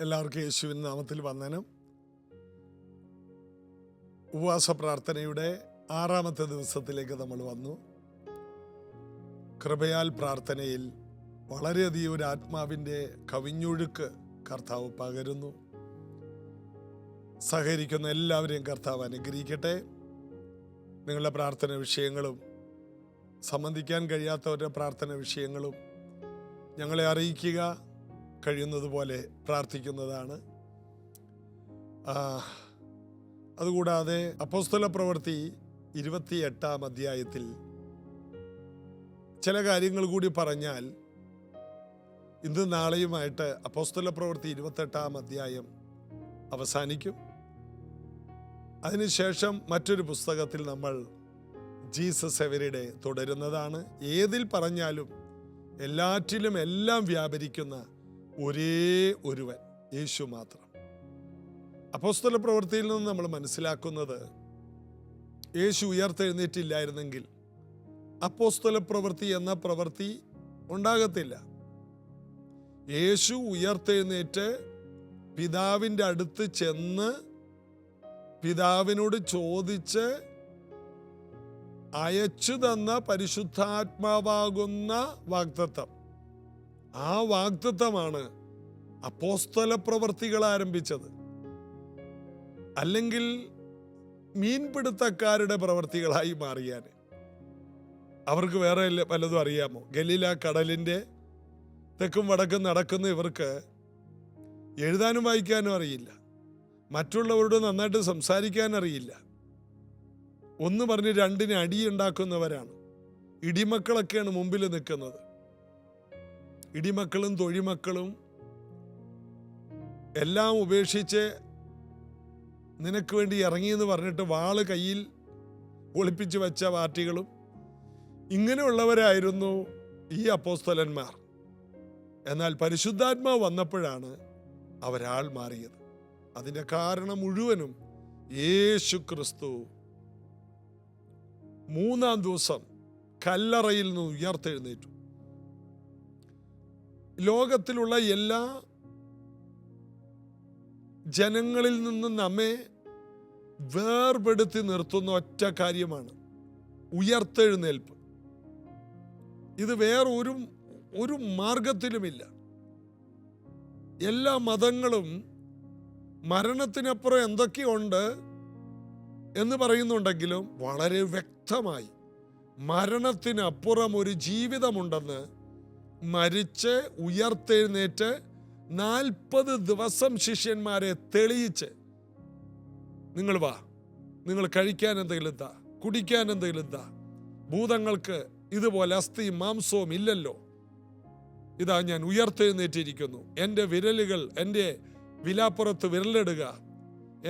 എല്ലാവർക്കും യേശുവിൻ നാമത്തിൽ വന്ദനം. ഉപവാസ പ്രാർത്ഥനയുടെ 6ാമത്തെ ദിവസത്തിലേക്ക് നമ്മൾ വന്നു. കൃപയാൽ പ്രാർത്ഥനയിൽ വളരെയധികം ഒരു ആത്മാവിൻ്റെ കവിഞ്ഞൊഴുക്ക് കർത്താവ് പകരുന്നു. സഹകരിക്കുന്ന എല്ലാവരെയും കർത്താവ് അനുഗ്രഹിക്കട്ടെ. നിങ്ങളുടെ പ്രാർത്ഥന വിഷയങ്ങളും സംബന്ധിക്കാൻ കഴിയാത്തവരുടെ പ്രാർത്ഥന വിഷയങ്ങളും ഞങ്ങളെ അറിയിക്കുക. കഴിയുന്നത് പോലെ പ്രാർത്ഥിക്കുന്നതാണ്. അതുകൂടാതെ അപ്പോസ്തല പ്രവൃത്തി 28-ാം അധ്യായത്തിൽ ചില കാര്യങ്ങൾ കൂടി പറഞ്ഞാൽ ഇന്ന് നാളെയുമായിട്ട് അപ്പോസ്തല പ്രവൃത്തി 28-ാം അധ്യായം അവസാനിക്കും. അതിനുശേഷം മറ്റൊരു പുസ്തകത്തിൽ നമ്മൾ ജീസസ് എവരിഡേ തുടരുന്നതാണ്. ഏതിൽ പറഞ്ഞാലും എല്ലാറ്റിലും എല്ലാം വ്യാപരിക്കുന്ന ഒരേ ഒരുവൻ യേശു മാത്രം. അപ്പോസ്തല പ്രവൃത്തിയിൽ നിന്ന് നമ്മൾ മനസ്സിലാക്കുന്നത്, യേശു ഉയർത്തെഴുന്നേറ്റില്ലായിരുന്നെങ്കിൽ അപ്പോസ്തല പ്രവൃത്തി എന്ന പ്രവൃത്തി ഉണ്ടാകത്തില്ല. യേശു ഉയർത്തെഴുന്നേറ്റ് പിതാവിൻ്റെ അടുത്ത് ചെന്ന് പിതാവിനോട് ചോദിച്ച് അയച്ചു തന്ന പരിശുദ്ധാത്മാവാകുന്ന വാഗ്ദത്തം, ആ വാഗ്ദത്തമാണ് അപ്പോസ്തല പ്രവൃത്തികൾ ആരംഭിച്ചത്. അല്ലെങ്കിൽ മീൻപിടുത്തക്കാരുടെ പ്രവൃത്തികളായി മാറിയാൽ അവർക്ക് വേറെ പലതും അറിയാമോ? ഗലീല കടലിൻ്റെ തെക്കും വടക്കും നടക്കുന്ന ഇവർക്ക് എഴുതാനും വായിക്കാനും അറിയില്ല, മറ്റുള്ളവരോട് നന്നായിട്ട് സംസാരിക്കാൻ അറിയില്ല. ഒന്ന് പറഞ്ഞ് രണ്ടിന് അടിയുണ്ടാക്കുന്നവരാണ്. ഇടിമക്കളൊക്കെയാണ് മുമ്പിൽ നിൽക്കുന്നത്. ഇടിമക്കളും തൊഴിമക്കളും എല്ലാം ഉപേക്ഷിച്ച് നിനക്ക് വേണ്ടി ഇറങ്ങിയെന്ന് പറഞ്ഞിട്ട് വാള് കയ്യിൽ ഒളിപ്പിച്ച് വെച്ച പാർട്ടികളും ഇങ്ങനെയുള്ളവരായിരുന്നു ഈ അപ്പോസ്തലന്മാർ. എന്നാൽ പരിശുദ്ധാത്മാവ് വന്നപ്പോഴാണ് അവരാൾ മാറിയത്. അതിൻ്റെ കാരണം മുഴുവനും യേശു ക്രിസ്തു 3-ാം ദിവസം കല്ലറയിൽ നിന്ന് ഉയർത്തെഴുന്നേറ്റു. ലോകത്തിലുള്ള എല്ലാ ജനങ്ങളിൽ നിന്നും നമ്മെ വേർപെടുത്തി നിർത്തുന്ന ഒറ്റ കാര്യമാണ് ഉയർത്തെഴുന്നേൽപ്പ്. ഇത് വേറൊരു മാർഗത്തിലുമില്ല. എല്ലാ മതങ്ങളും മരണത്തിനപ്പുറം എന്തൊക്കെയുണ്ട് എന്ന് പറയുന്നുണ്ടെങ്കിലും വളരെ വ്യക്തമായി മരണത്തിനപ്പുറം ഒരു ജീവിതമുണ്ടെന്ന്, മരിച്ച് ഉയർത്തെഴുന്നേറ്റ് 40 ദിവസം ശിഷ്യന്മാരെ തെളിയിച്ച്, നിങ്ങൾ വാ, നിങ്ങൾ കഴിക്കാൻ എന്തെങ്കിലും താ, കുടിക്കാൻ എന്തെങ്കിലും താ, ഭൂതങ്ങൾക്ക് ഇതുപോലെ അസ്ഥിയും മാംസവും ഇല്ലല്ലോ, ഇതാ ഞാൻ ഉയർത്തെഴുന്നേറ്റിരിക്കുന്നു, എൻ്റെ വിരലുകൾ എൻ്റെ വിലാപ്പുറത്ത് വിരലിടുക,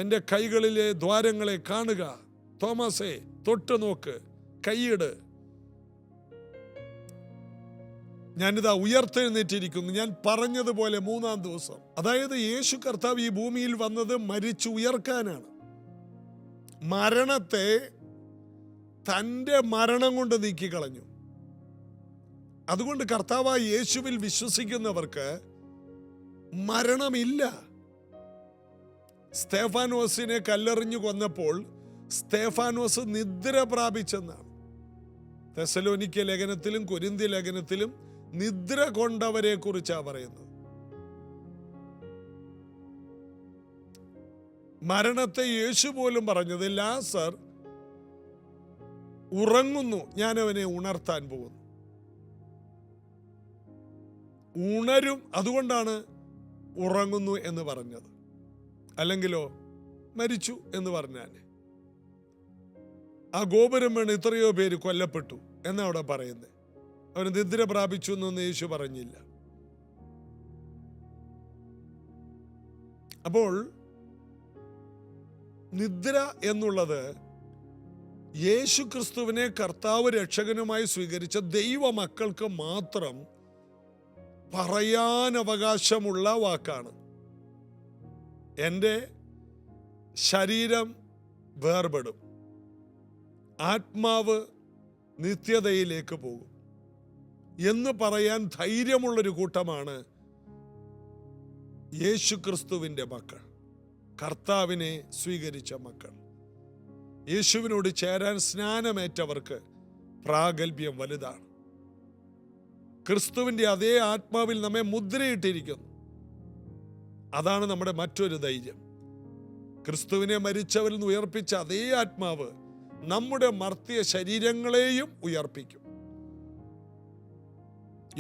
എൻ്റെ കൈകളിലെ ദ്വാരങ്ങളെ കാണുക, തോമസേ തൊട്ട് നോക്ക്, കൈയിട്, ഞാനിതാ ഉയർത്തെഴുന്നേറ്റിരിക്കുന്നു. ഞാൻ പറഞ്ഞതുപോലെ 3-ാം ദിവസം, അതായത് യേശു കർത്താവ് ഈ ഭൂമിയിൽ വന്നത് മരിച്ചു ഉയർക്കാനാണ്. മരണത്തെ തൻ്റെ മരണം കൊണ്ട് നീക്കിക്കളഞ്ഞു. അതുകൊണ്ട് കർത്താവായ യേശുവിൽ വിശ്വസിക്കുന്നവർക്ക് മരണമില്ല. സ്തേഫാനോസിനെ കല്ലെറിഞ്ഞു കൊന്നപ്പോൾ സ്തേഫാനോസ് നിദ്ര പ്രാപിച്ചെന്നാണ്. തെസ്സലോനിക്ക ലേഖനത്തിലും കൊരിന്ത്യ ലേഖനത്തിലും നിദ്ര കൊണ്ടവരെ കുറിച്ചാണ് പറയുന്നത്. മരണത്തെ യേശു പോലും പറഞ്ഞത്, ലാസർ ഉറങ്ങുന്നു, ഞാൻ അവനെ ഉണർത്താൻ പോകുന്നു. ഉണരും, അതുകൊണ്ടാണ് ഉറങ്ങുന്നു എന്ന് പറഞ്ഞത്. അല്ലെങ്കിലോ മരിച്ചു എന്ന് പറഞ്ഞാൽ ആ ഗോപുരം വീണ് എത്രയോ പേര് കൊല്ലപ്പെട്ടു എന്നാ അവിടെ പറയുന്നത്. അവന് നിദ്ര പ്രാപിച്ചു എന്നൊന്നും യേശു പറഞ്ഞില്ല. അപ്പോൾ നിദ്ര എന്നുള്ളത് യേശു ക്രിസ്തുവിനെ കർത്താവ് രക്ഷകനുമായി സ്വീകരിച്ച ദൈവമക്കൾക്ക് മാത്രം പറയാൻ അവകാശമുള്ള വാക്കാണ്. എൻ്റെ ശരീരം വേർപെടും, ആത്മാവ് നിത്യതയിലേക്ക് പോകും എന്ന് പറയാൻ ധൈര്യമുള്ളൊരു കൂട്ടമാണ് യേശു ക്രിസ്തുവിൻ്റെ മക്കൾ, കർത്താവിനെ സ്വീകരിച്ച മക്കൾ, യേശുവിനോട് ചേരാൻ സ്നാനമേറ്റവർക്ക് പ്രാഗൽഭ്യം വലുതാണ്. ക്രിസ്തുവിൻ്റെ അതേ ആത്മാവിൽ നമ്മെ മുദ്രയിട്ടിരിക്കുന്നു. അതാണ് നമ്മുടെ മറ്റൊരു ധൈര്യം. ക്രിസ്തുവിനെ മരിച്ചവരിൽ നിന്ന് ഉയർപ്പിച്ച അതേ ആത്മാവ് നമ്മുടെ മർത്യയ ശരീരങ്ങളെയും ഉയർപ്പിക്കും.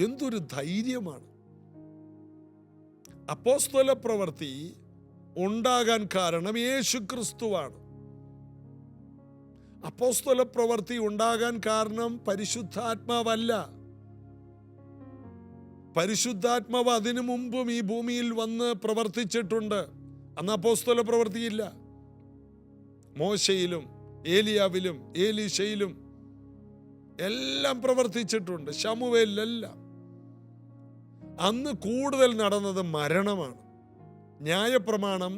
എന്തൊരു ധൈര്യമാണ്! അപ്പോസ്തല പ്രവൃത്തി ഉണ്ടാകാൻ കാരണം യേശു ക്രിസ്തുവാണ്. അപ്പോസ്തല പ്രവൃത്തി ഉണ്ടാകാൻ കാരണം പരിശുദ്ധാത്മാവല്ല. പരിശുദ്ധാത്മാവ് അതിനു മുമ്പും ഈ ഭൂമിയിൽ വന്ന് പ്രവർത്തിച്ചിട്ടുണ്ട്. അന്ന് അപ്പോസ്തല പ്രവൃത്തിയില്ല. മോശയിലും ഏലിയാവിലും ഏലീശയിലും എല്ലാം പ്രവർത്തിച്ചിട്ടുണ്ട്, ശമൂവേലിലെല്ലാം. അന്ന് കൂടുതൽ നടന്നത് മരണമാണ്. ന്യായപ്രമാണം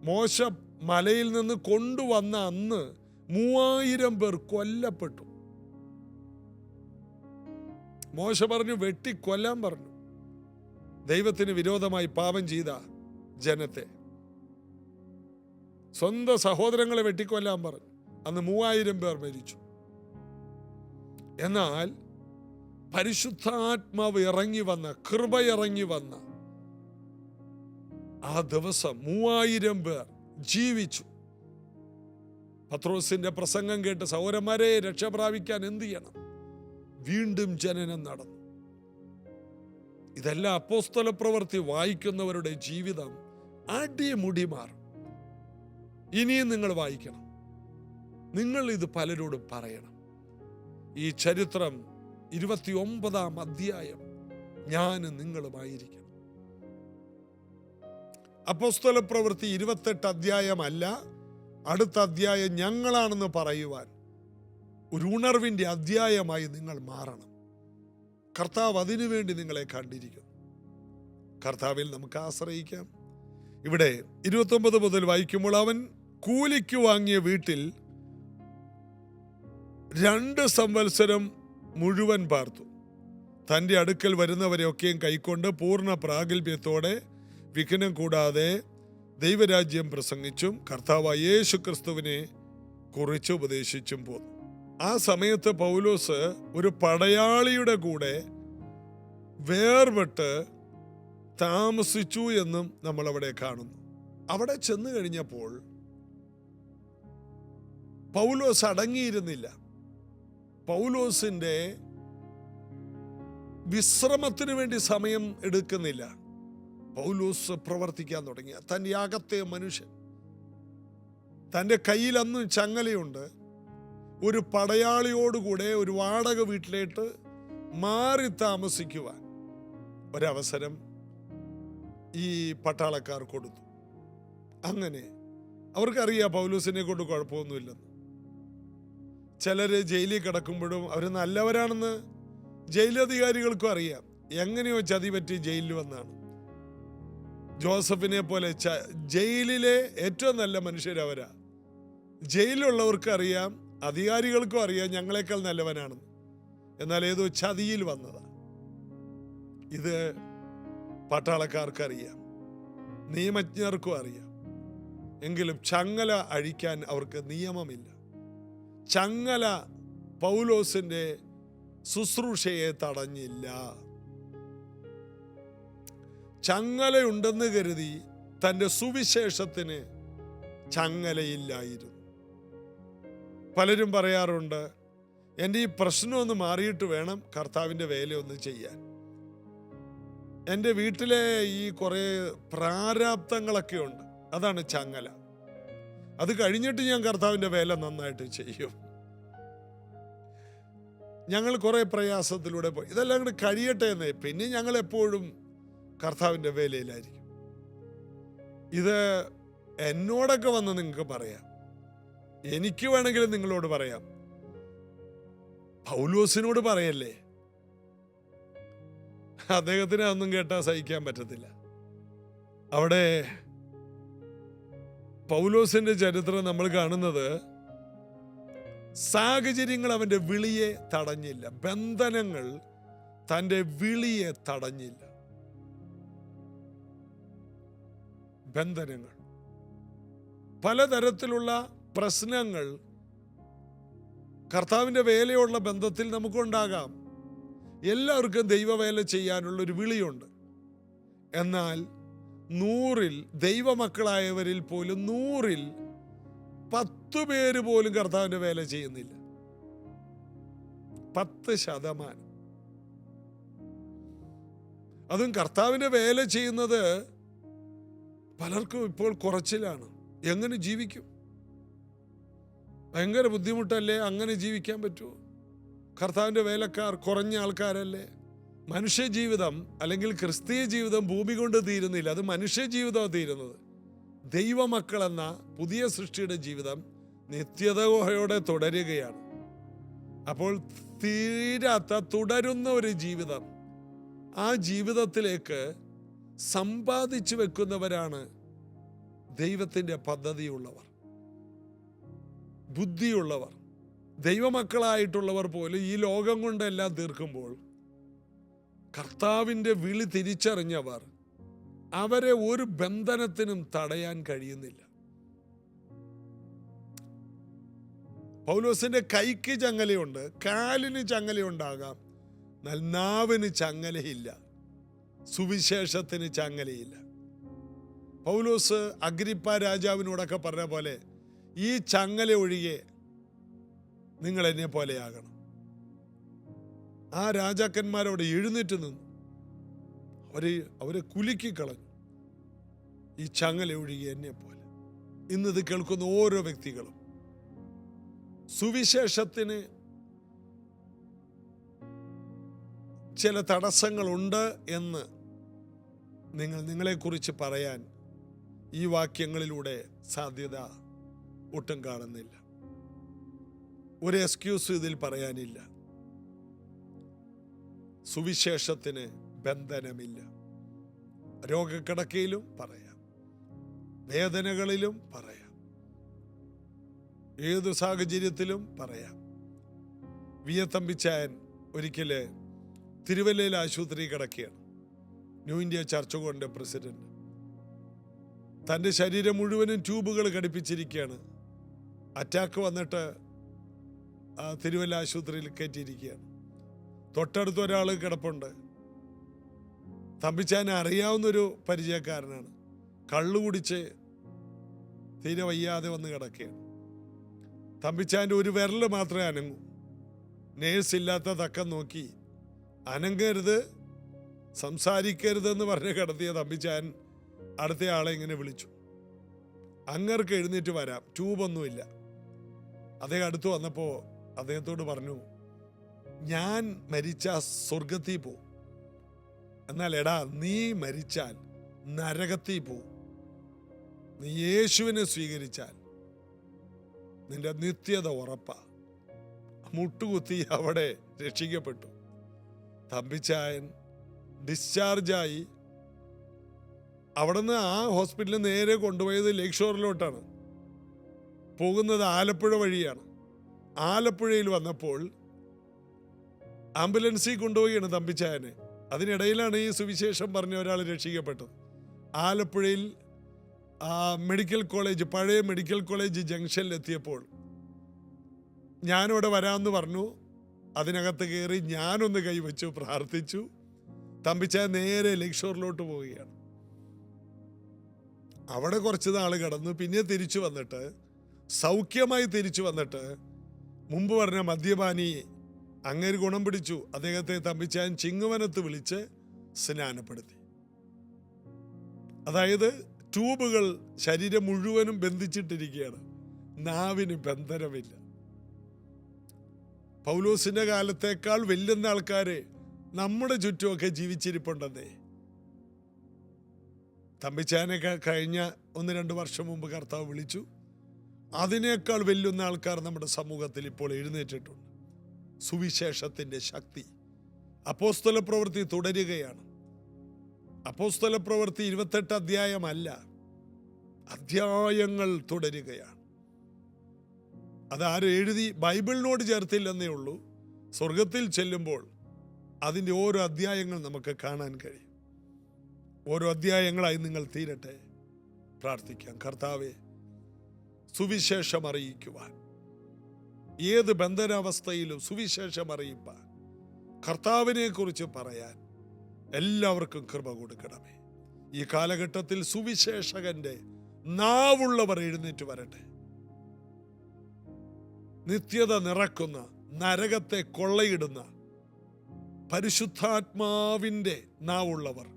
മോശ മലയിൽ നിന്ന് കൊണ്ടുവന്ന അന്ന് 3000 പേർ കൊല്ലപ്പെട്ടു. മോശ പറഞ്ഞു, വെട്ടിക്കൊല്ലാൻ പറഞ്ഞു. ദൈവത്തിന് വിരോധമായി പാപം ചെയ്ത ജനത്തെ, സ്വന്തം സഹോദരങ്ങളെ വെട്ടിക്കൊല്ലാൻ പറഞ്ഞു. അന്ന് 3000 പേർ മരിച്ചു. എന്നാൽ പരിശുദ്ധാത്മാവ് ഇറങ്ങി വന്ന, കൃപ ഇറങ്ങി വന്ന ആ ദിവസം 3000 പേർ ജീവിച്ചു. പത്രോസിന്റെ പ്രസംഗം കേട്ട്, സഹോദരന്മാരെ, രക്ഷ പ്രാപിക്കാൻ എന്ത് ചെയ്യണം? വീണ്ടും ജനനം നടന്നു. ഇതെല്ലാം അപ്പോസ്തല പ്രവൃത്തി വായിക്കുന്നവരുടെ ജീവിതം അടിമുടി മാറും. ഇനിയും നിങ്ങൾ വായിക്കണം. നിങ്ങൾ ഇത് പലരോടും പറയണം. ഈ ചരിത്രം 29-ാം അധ്യായം ഞാനും നിങ്ങളുമായിരിക്കണം. അപ്പോസ്തല പ്രവൃത്തി 28 അധ്യായമല്ല, അടുത്ത അധ്യായം ഞങ്ങളാണെന്ന് പറയുവാൻ ഒരു ഉണർവിൻ്റെ അധ്യായമായി നിങ്ങൾ മാറണം. കർത്താവ് അതിനുവേണ്ടി നിങ്ങളെ കണ്ടിരിക്കുന്നു. കർത്താവിൽ നമുക്ക് ആശ്രയിക്കാം. ഇവിടെ 29 മുതൽ വായിക്കുമ്പോൾ, അവൻ കൂലിക്ക് വാങ്ങിയ വീട്ടിൽ 2 സംവത്സരം മുഴുവൻ പാർത്തു. തൻ്റെ അടുക്കൽ വരുന്നവരെയൊക്കെയും കൈക്കൊണ്ട് പൂർണ്ണ പ്രാഗൽഭ്യത്തോടെ വിഘ്നം കൂടാതെ ദൈവരാജ്യം പ്രസംഗിച്ചും കർത്താവായ യേശു ക്രിസ്തുവിനെ കുറിച്ച് ഉപദേശിച്ചും പോന്നു. ആ സമയത്ത് പൗലോസ് ഒരു പടയാളിയുടെ കൂടെ വേർപെട്ട് താമസിച്ചു എന്നും നമ്മൾ അവിടെ കാണുന്നു. അവിടെ ചെന്ന് കഴിഞ്ഞപ്പോൾ പൗലോസ് അടങ്ങിയിരുന്നില്ല. പൗലോസിന്റെ വിശ്രമത്തിന് വേണ്ടി സമയം എടുക്കുന്നില്ല. പൗലോസ് പ്രവർത്തിക്കാൻ തുടങ്ങിയ തൻ്റെ അകത്തെ മനുഷ്യൻ, തൻ്റെ കയ്യിൽ അന്ന് ചങ്ങലയുണ്ട്. ഒരു പടയാളിയോടുകൂടെ ഒരു വാടക വീട്ടിലേക്ക് മാറി താമസിക്കുവാൻ ഒരവസരം ഈ പട്ടാളക്കാർ കൊടുത്തു. അങ്ങനെ അവർക്കറിയാം പൗലോസിനെ കൊണ്ട് കുഴപ്പമൊന്നുമില്ലെന്ന്. ചിലര് ജയിലിൽ കിടക്കുമ്പോഴും അവർ നല്ലവരാണെന്ന് ജയിലധികാരികൾക്കും അറിയാം. എങ്ങനെയോ ചതി പറ്റി ജയിലിൽ വന്നാണ്. ജോസഫിനെ പോലെ ജയിലിലെ ഏറ്റവും നല്ല മനുഷ്യരവരാ. ജയിലിലുള്ളവർക്ക് അറിയാം, അധികാരികൾക്കും അറിയാം ഞങ്ങളെക്കാൾ നല്ലവനാണെന്ന്. എന്നാൽ ഏതോ ചതിയിൽ വന്നതാ. ഇത് പട്ടാളക്കാർക്കറിയാം, നിയമജ്ഞർക്കും അറിയാം. എങ്കിലും ചങ്ങല അഴിക്കാൻ അവർക്ക് നിയമമില്ല. ചങ്ങല പൗലോസിന്റെ ശുശ്രൂഷയെ തടഞ്ഞില്ല. ചങ്ങലയുണ്ടെന്ന് കരുതി തൻ്റെ സുവിശേഷത്തിന് ചങ്ങലയില്ലായിരുന്നു. പലരും പറയാറുണ്ട്, എൻ്റെ ഈ പ്രശ്നമൊന്ന് മാറിയിട്ട് വേണം കർത്താവിൻ്റെ വേലയൊന്ന് ചെയ്യാൻ. എൻ്റെ വീട്ടിലെ ഈ കുറേ പ്രാരാബ്ദങ്ങളൊക്കെ ഉണ്ട്, അതാണ് ചങ്ങല. അത് കഴിഞ്ഞിട്ട് ഞാൻ കർത്താവിൻ്റെ വേല നന്നായിട്ട് ചെയ്യും. ഞങ്ങൾ കുറേ പ്രയാസത്തിലൂടെ പോയി, ഇതെല്ലാം കൂടി കഴിയട്ടെ എന്നേ, പിന്നെ ഞങ്ങൾ എപ്പോഴും കർത്താവിൻ്റെ വേലയിലായിരിക്കും. ഇത് എന്നോടൊക്കെ വന്ന് നിങ്ങൾക്ക് പറയാം, എനിക്ക് വേണമെങ്കിലും നിങ്ങളോട് പറയാം. പൗലോസിനോട് പറയല്ലേ, അദ്ദേഹത്തിന് അതൊന്നും കേട്ടാൽ സഹിക്കാൻ പറ്റത്തില്ല. അവിടെ പൗലോസിന്റെ ചരിത്രം നമ്മൾ കാണുന്നത്, സാഹചര്യങ്ങൾ അവൻ്റെ വിളിയെ തടഞ്ഞില്ല, ബന്ധനങ്ങൾ തൻ്റെ വിളിയെ തടഞ്ഞില്ല. ബന്ധനങ്ങൾ, പലതരത്തിലുള്ള പ്രശ്നങ്ങൾ കർത്താവിൻ്റെ വേലയുള്ള ബന്ധത്തിൽ നമുക്കുണ്ടാകാം. എല്ലാവർക്കും ദൈവവേല ചെയ്യാനുള്ളൊരു വിളിയുണ്ട്. എന്നാൽ 100-ൽ ദൈവമക്കളായവരിൽ പോലും 100-ൽ 10 പേര് പോലും കർത്താവിൻ്റെ വേല ചെയ്യുന്നില്ല. 10%. അതും കർത്താവിൻ്റെ വേല ചെയ്യുന്നത് പലർക്കും ഇപ്പോൾ കുറച്ചിലാണ്. എങ്ങനെ ജീവിക്കും? ഭയങ്കര ബുദ്ധിമുട്ടല്ലേ? അങ്ങനെ ജീവിക്കാൻ പറ്റുമോ? കർത്താവിൻ്റെ വേലക്കാർ കുറഞ്ഞ ആൾക്കാരല്ലേ? മനുഷ്യ ജീവിതം അല്ലെങ്കിൽ ക്രിസ്തീയ ജീവിതം ഭൂമി കൊണ്ട് തീരുന്നില്ല, അത് മനുഷ്യ ജീവിതമാണ് തീരുന്നത്. ദൈവമക്കൾ എന്ന പുതിയ സൃഷ്ടിയുടെ ജീവിതം നിത്യതയോടെ തുടരുകയാണ്. അപ്പോൾ തീരാത്ത തുടരുന്ന ഒരു ജീവിതം, ആ ജീവിതത്തിലേക്ക് സമ്പാദിച്ചു വെക്കുന്നവരാണ് ദൈവത്തിൻ്റെ പദ്ധതിയുള്ളവർ, ബുദ്ധിയുള്ളവർ. ദൈവമക്കളായിട്ടുള്ളവർ പോലും ഈ ലോകം കൊണ്ടെല്ലാം തീർക്കുമ്പോൾ കർത്താവിൻ്റെ വിളി തിരിച്ചറിഞ്ഞവർ, അവരെ ഒരു ബന്ധനത്തിനും തടയാൻ കഴിയുന്നില്ല. പൗലോസിന്റെ കൈക്ക് ചങ്ങലയുണ്ട്, കാലിന് ചങ്ങലയുണ്ടാകാം, എന്നാൽ നാവിന് ചങ്ങലയില്ല, സുവിശേഷത്തിന് ചങ്ങലയില്ല. പൗലോസ് അഗ്രിപ്പ രാജാവിനോടൊക്കെ പറഞ്ഞ പോലെ, ഈ ചങ്ങല ഒഴികെ നിങ്ങൾ എന്നെ പോലെയാകണം. ആ രാജാക്കന്മാരോട് എഴുന്നേറ്റ് നിന്നു, അവരെ കുലുക്കി കളഞ്ഞു. ഈ ചങ്ങല ഒഴികെ എന്നെ പോലെ. ഇന്നിത് കേൾക്കുന്ന ഓരോ വ്യക്തികളും സുവിശേഷത്തിന് ചില തടസ്സങ്ങളുണ്ട് എന്ന് നിങ്ങളെക്കുറിച്ച് പറയാൻ ഈ വാക്യങ്ങളിലൂടെ സാധ്യത ഒട്ടും കാണുന്നില്ല. ഒരു എക്സ്ക്യൂസ് ഇതിൽ പറയാനില്ല. സുവിശേഷത്തിന് ബന്ധനമില്ല. രോഗക്കിടക്കയിലും പറയാം, വേദനകളിലും പറയാം, ഏതു സാഹചര്യത്തിലും പറയാം. വിയത്തമ്പിച്ചായൻ ഒരിക്കല് തിരുവല്ലയിൽ ആശുപത്രി കിടക്കുകയാണ്. ന്യൂ ഇന്ത്യ ചർച്ച് കൊണ്ട് പ്രസിഡന്റ്. തൻ്റെ ശരീരം മുഴുവനും ട്യൂബുകൾ ഘടിപ്പിച്ചിരിക്കുകയാണ്. അറ്റാക്ക് വന്നിട്ട് തിരുവല്ല ആശുപത്രിയിൽ കയറ്റിയിരിക്കുകയാണ്. തൊട്ടടുത്ത് ഒരാൾ കിടപ്പുണ്ട്. തമ്പിച്ചാനെ അറിയാവുന്നൊരു പരിചയക്കാരനാണ്. കള്ളു കുടിച്ച് തീരെ വയ്യാതെ വന്ന് കിടക്കുകയാണ്. തമ്പിച്ചാൻ്റെ ഒരു വിരൽ മാത്രമേ അനങ്ങൂ. നേഴ്സ് ഇല്ലാത്ത തക്കം നോക്കി അനങ്ങരുത്, സംസാരിക്കരുതെന്ന് പറഞ്ഞ് കിടത്തിയ തമ്പിച്ചാൻ അടുത്ത ആളെ ഇങ്ങനെ വിളിച്ചു, അങ്ങർക്ക് എഴുന്നേറ്റ് വരാം, ട്യൂബൊന്നുമില്ല. അദ്ദേഹം അടുത്ത് വന്നപ്പോൾ അദ്ദേഹത്തോട് പറഞ്ഞു, ഞാൻ മരിച്ച സ്വർഗത്തിൽ പോവും, എന്നാൽ എടാ നീ മരിച്ചാൽ നരകത്തിൽ പോവും. നീ യേശുവിനെ സ്വീകരിച്ചാൽ നിന്റെ നിത്യത ഉറപ്പാ. മുട്ടുകുത്തി അവിടെ രക്ഷിക്കപ്പെട്ടു. തമ്പിച്ചായൻ ഡിസ്ചാർജായി. അവിടുന്ന് ആ ഹോസ്പിറ്റലിൽ നേരെ കൊണ്ടുപോയത് ലേക്ക് ഷോറിലോട്ടാണ്. പോകുന്നത് ആലപ്പുഴ വഴിയാണ്. ആലപ്പുഴയിൽ വന്നപ്പോൾ ആംബുലൻസിൽ കൊണ്ടുപോവുകയാണ് തമ്പിച്ചായനെ. അതിനിടയിലാണ് ഈ സുവിശേഷം പറഞ്ഞ ഒരാൾ രക്ഷിക്കപ്പെട്ടത്. ആലപ്പുഴയിൽ മെഡിക്കൽ കോളേജ്, പഴയ മെഡിക്കൽ കോളേജ് ജംഗ്ഷനിലെത്തിയപ്പോൾ ഞാനിവിടെ വരാമെന്ന് പറഞ്ഞു. അതിനകത്ത് കയറി ഞാനൊന്ന് കൈവച്ചു, പ്രാർത്ഥിച്ചു. തമ്പിച്ചായൻ നേരെ ലേക്ക് ഷോറിലോട്ട് പോവുകയാണ്. അവിടെ കുറച്ച് നാൾ കിടന്നു. പിന്നെ തിരിച്ചു വന്നിട്ട്, സൗഖ്യമായി തിരിച്ചു വന്നിട്ട്, മുമ്പ് പറഞ്ഞ മദ്യപാനി അങ്ങേര് ഗുണം പിടിച്ചു. അദ്ദേഹത്തെ തമ്പിച്ചായൻ ചിങ്ങവനത്ത് വിളിച്ച് സ്നാനപ്പെടുത്തി. അതായത് ട്യൂബുകൾ ശരീരം മുഴുവനും ബന്ധിച്ചിട്ടിരിക്കുകയാണ്, നാവിന് ബന്ധനമില്ല. പൗലോസിന്റെ കാലത്തേക്കാൾ വെല്ലുന്ന ആൾക്കാര് നമ്മുടെ ചുറ്റുമൊക്കെ ജീവിച്ചിരിപ്പുണ്ടെന്നേ. തമ്പിച്ചാനൊക്കെ കഴിഞ്ഞ 1-2 വർഷം മുമ്പ് കർത്താവ് വിളിച്ചു. അതിനേക്കാൾ വെല്ലുന്ന ആൾക്കാർ നമ്മുടെ സമൂഹത്തിൽ ഇപ്പോൾ എഴുന്നേറ്റിട്ടുണ്ട്. സുവിശേഷത്തിൻ്റെ ശക്തി. അപ്പോസ്തല പ്രവൃത്തി തുടരുകയാണ്. അപ്പോസ്തല പ്രവൃത്തി 28 അധ്യായമല്ല, അധ്യായങ്ങൾ തുടരുകയാണ്. അതാരും എഴുതി ബൈബിളിനോട് ചേർത്തില്ലെന്നേ ഉള്ളൂ. സ്വർഗത്തിൽ ചെല്ലുമ്പോൾ അതിൻ്റെ ഓരോ അധ്യായങ്ങൾ നമുക്ക് കാണാൻ കഴിയും. ഓരോ അധ്യായങ്ങളായി നിങ്ങൾ തീരട്ടെ. പ്രാർത്ഥിക്കാം. കർത്താവേ, സുവിശേഷം അറിയിക്കുവാൻ, ഏത് ബന്ധനാവസ്ഥയിലും സുവിശേഷം അറിയിപ്പാൻ, കർത്താവിനെ കുറിച്ച് പറയാൻ എല്ലാവർക്കും കൃപ കൊടുക്കണമേ. ഈ കാലഘട്ടത്തിൽ സുവിശേഷകന്റെ നാവുള്ളവർ എഴുന്നേറ്റ് വരട്ടെ. നിത്യത നിറക്കുന്ന, നരകത്തെ കൊള്ളയിടുന്ന പരിശുദ്ധാത്മാവിൻ്റെ നാവുള്ളവർ,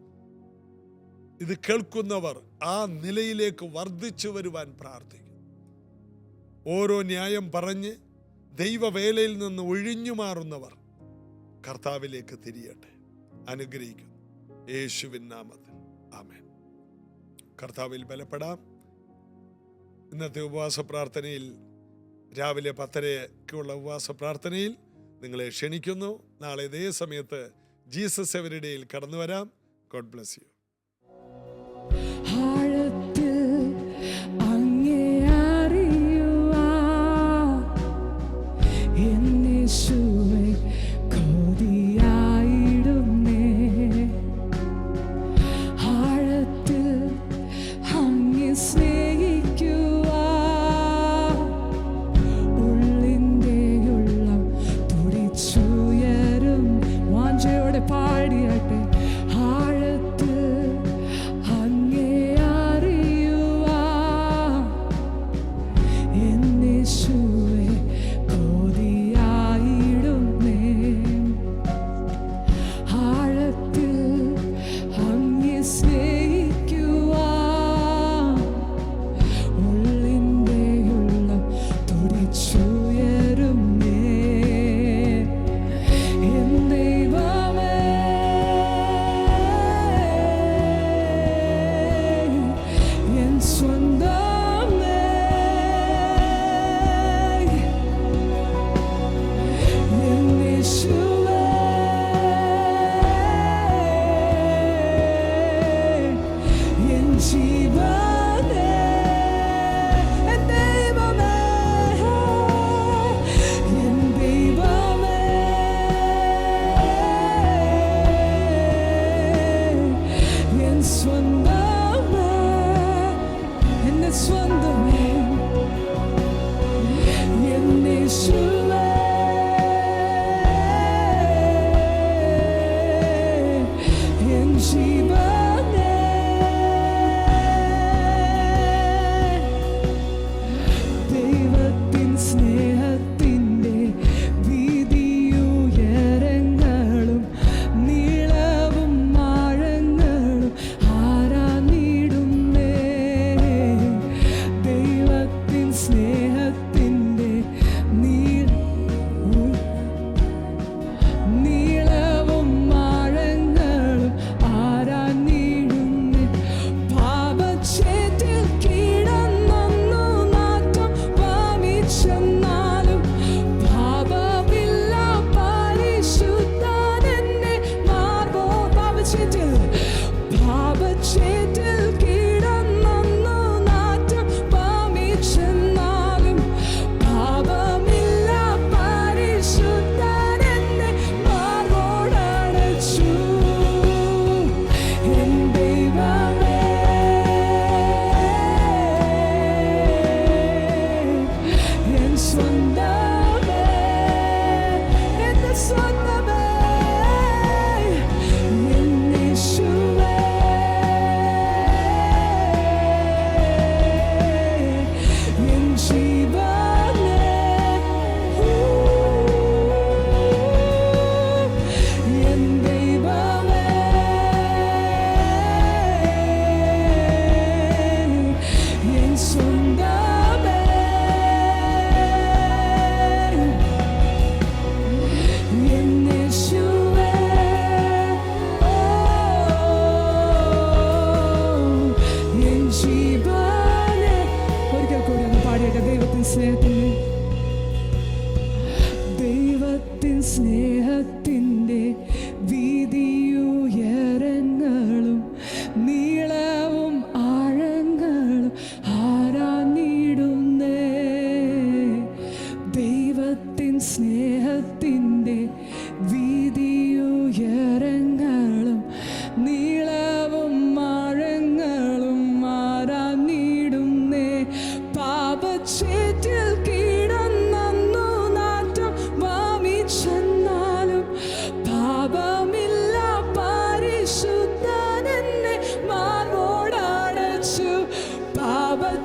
ഇത് കേൾക്കുന്നവർ ആ നിലയിലേക്ക് വർദ്ധിച്ചു വരുവാൻ പ്രാർത്ഥിക്കും. ഓരോ ന്യായം പറഞ്ഞ് ദൈവവേലയിൽ നിന്ന് ഒഴിഞ്ഞു മാറുന്നവർ കർത്താവിലേക്ക് തിരിയട്ടെ. അനുഗ്രഹിക്കുന്നു യേശുവിൻ നാമത്തിൽ. ആമേൻ. കർത്താവിൽ ബലപ്പെടാം. ഇന്നത്തെ ഉപവാസ പ്രാർത്ഥനയിൽ രാവിലെ 10:30-ക്കുള്ള ഉപവാസ പ്രാർത്ഥനയിൽ നിങ്ങളെ ക്ഷണിക്കുന്നു. നാളെ ഇതേ സമയത്ത് ജീസസ് എവരിഡേയിൽ കടന്നു വരാം. God bless you.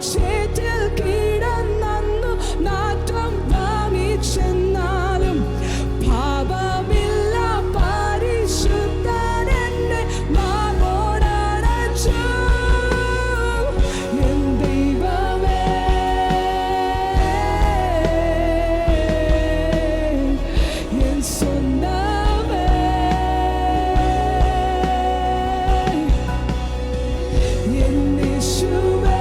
ചേറ്റിൽ കിടന്നു നാറ്റം വാങ്ങിച്ചെന്നാലും പാപമില്ല പരിശുദ്ധൻ എന്നെ മാറോടണച്ചു. എൻ ദൈവമേ, എൻ സ്വന്തമേ, എൻ യേശുവേ,